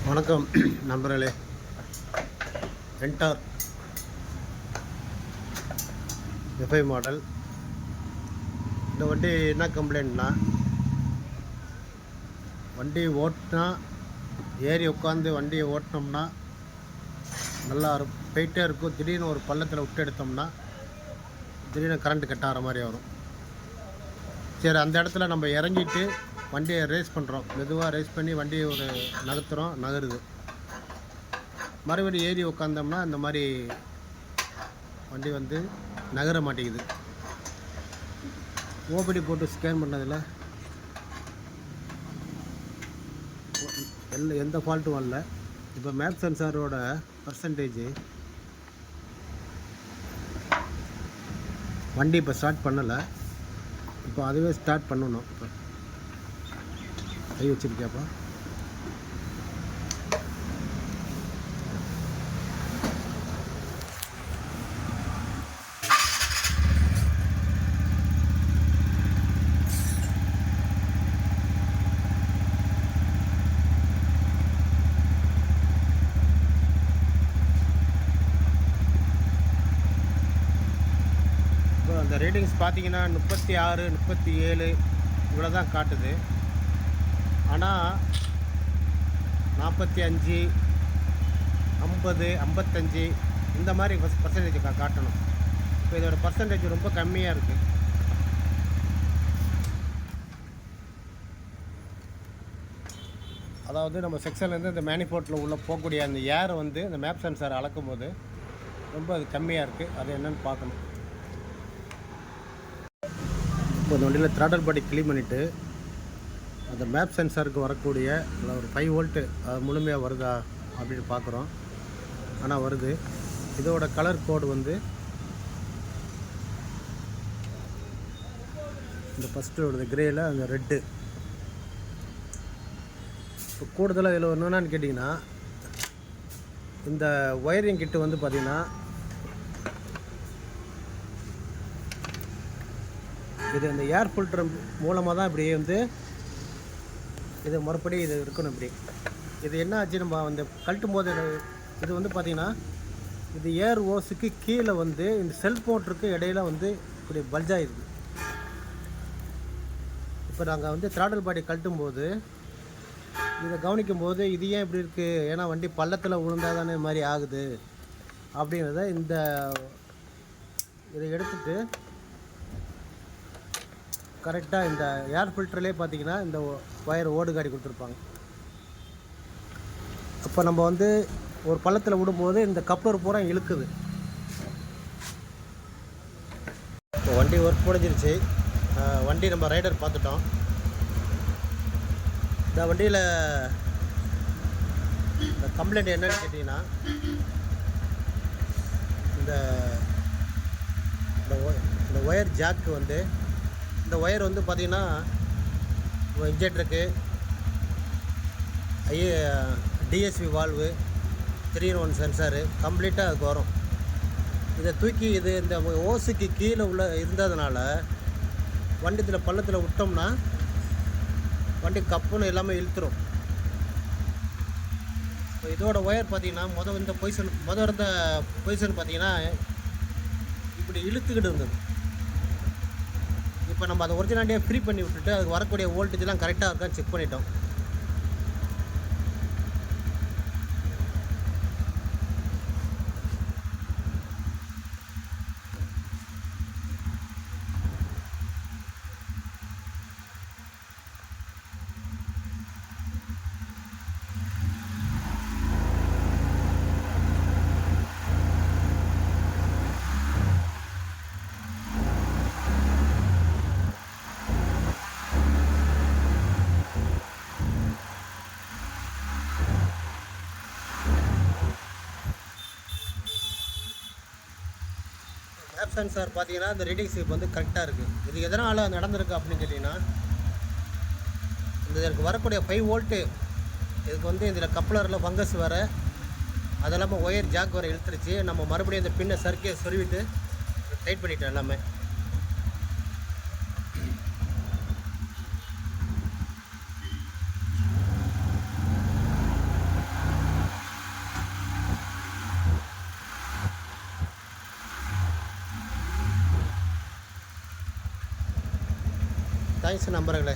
வணக்கம் நண்பர்களே. என்டார் FI model. இந்த வண்டி என்ன கம்ப்ளைண்ட்னா, வண்டி ஓட்டினா ஏறி உட்காந்து வண்டியை ஓட்டினோம்னா நல்லா போயிட்டே இருக்கும். திடீர்னு ஒரு பள்ளத்தில் விட்டு எடுத்தோம்னா திடீர்னு கரண்ட் கட் ஆகிற மாதிரி வரும். சரி, அந்த இடத்துல நம்ம இறங்கிட்டு வண்டியை ரேஸ் பண்ணுறோம். மெதுவாக ரேஸ் பண்ணி வண்டியை ஒரு நகர்த்துறோம், நகருது. மறுபடியும் ஏறி உட்காந்தோம்னா இந்த மாதிரி வண்டி நகர மாட்டேங்குது. ஓபிடி போட்டு ஸ்கேன் பண்ணதில் எந்த ஃபால்ட்டும் வரல. இப்போ மேப் சென்சாரோட பர்சன்டேஜ் வண்டி இப்போ ஸ்டார்ட் பண்ணலை. இப்போ அதுவே ஸ்டார்ட் பண்ணணும். இப்போ கை வச்சிருக்கியாப்பா? அந்த ரேட்டிங்ஸ் பார்த்தீங்கன்னா 36, 37 இவ்வளோ தான் காட்டுது. ஆனால் 45, 50, 55 இந்த மாதிரி பர்சன்டேஜ் காட்டணும். இப்போ இதோட பர்சன்டேஜ் ரொம்ப கம்மியாக இருக்குது. அதாவது நம்ம செக்ஷன்லேருந்து இந்த மேனிஃபோல்ட்டில் உள்ள போகக்கூடிய அந்த ஏர் இந்த மேப் சென்சார் அளக்கும் போது ரொம்ப அது கம்மியாக இருக்குது. அது என்னென்னு பார்க்கணும். இப்போ இந்த வண்டியில் த்ராட்டல் பாடி க்ளீன் பண்ணிவிட்டு அந்த மேப் சென்சாருக்கு வரக்கூடிய ஒரு 5 வோல்ட்டு அது முழுமையாக வருதா அப்படின்னு பார்க்குறோம். ஆனால் வருது. இதோட கலர் கோடு இந்த ஃபஸ்ட்டு வருது கிரேயில், அந்த ரெட்டு. இப்போ கூடுதலாக இதில் என்னென்னு கேட்டிங்கன்னா, இந்த ஒயரிங் கிட்டு பார்த்திங்கன்னா இது இந்த ஏர் ஃபில்டர் மூலமாக தான் இப்படி இது மறுபடி இது இருக்கணும். இப்படி இது என்ன ஆச்சு, நம்ம கழட்டும் போது இது பார்த்திங்கன்னா இது ஏர் ஓஸுக்கு கீழே இந்த செல்ஃப் மோட்டருக்கு இடையில இப்படி பல்ஜாகிருக்கு. இப்போ நாங்கள் த்ராட்டல் பாடி கழட்டும் போது இதை கவனிக்கும் போது இது ஏன் இப்படி இருக்குது, ஏன்னா வண்டி பள்ளத்தில் விழுந்தால் தானே மாதிரி ஆகுது அப்படிங்கிறத இதை எடுத்துகிட்டு கரெக்டாக இந்த ஏர் ஃபில்டர்லேயே பார்த்தீங்கன்னா இந்த ஒயர் ஓடு காடி கொடுத்துருப்பாங்க. அப்போ நம்ம ஒரு பள்ளத்தில் விடும்போது இந்த கப்ளர் பூரா இழுக்குது. இப்போ வண்டி ஒர்க் முடிஞ்சிருச்சு. வண்டி நம்ம ரைடர் பார்த்துட்டோம். இந்த வண்டியில் இந்த கம்ப்ளைண்ட் என்னன்னு கேட்டிங்கன்னா, இந்த ஒயர் ஜாக்கு இந்த ஒயர் பார்த்திங்கன்னா இன்ஜெக்டருக்கு, டிஎஸ்பி வால்வு, 3-in-1 சென்சாரு கம்ப்ளீட்டாக அதுக்கு வரும். இதை தூக்கி இந்த ஓஸுக்கு கீழே இருந்ததுனால வண்டியில் பள்ளத்தில் விட்டோம்னா வண்டி கப்புன்னு எல்லாமே இழுத்துரும். இப்போ இதோட ஒயர் பார்த்திங்கன்னா இருந்த பொசிஷன் பார்த்திங்கன்னா இப்படி இழுத்துக்கிட்டு இருந்தது. இப்போ நம்ம அதை ஒரிஜினாலிட்டியாக ஃப்ரீ பண்ணி விட்டுட்டு அதுக்கு வரக்கூடிய வோல்டேஜ்லாம் கரெக்டாக இருக்கான்னு செக் பண்ணிட்டோம். மேப் சென்சார் பார்த்தீங்கன்னா இந்த ரீடிங்ஸ் கரெக்டாக இருக்குது. இது எதனால் நடந்திருக்கு அப்படின்னு கேட்டிங்கன்னா, இதற்கு வரக்கூடிய 5 வோல்ட்டு இதுக்கு இதில் கப்ளரில் ஃபங்கஸ் வேறு, அது இல்லாமல் ஒயர் ஜாக் வேறு இழுத்துருச்சு. நம்ம மறுபடியும் இந்த பின்னை சர்க்கே சொருவிட்டு டைட் பண்ணிட்டோம் எல்லாமே. தேங்க்ஸ் நம்பர்களே.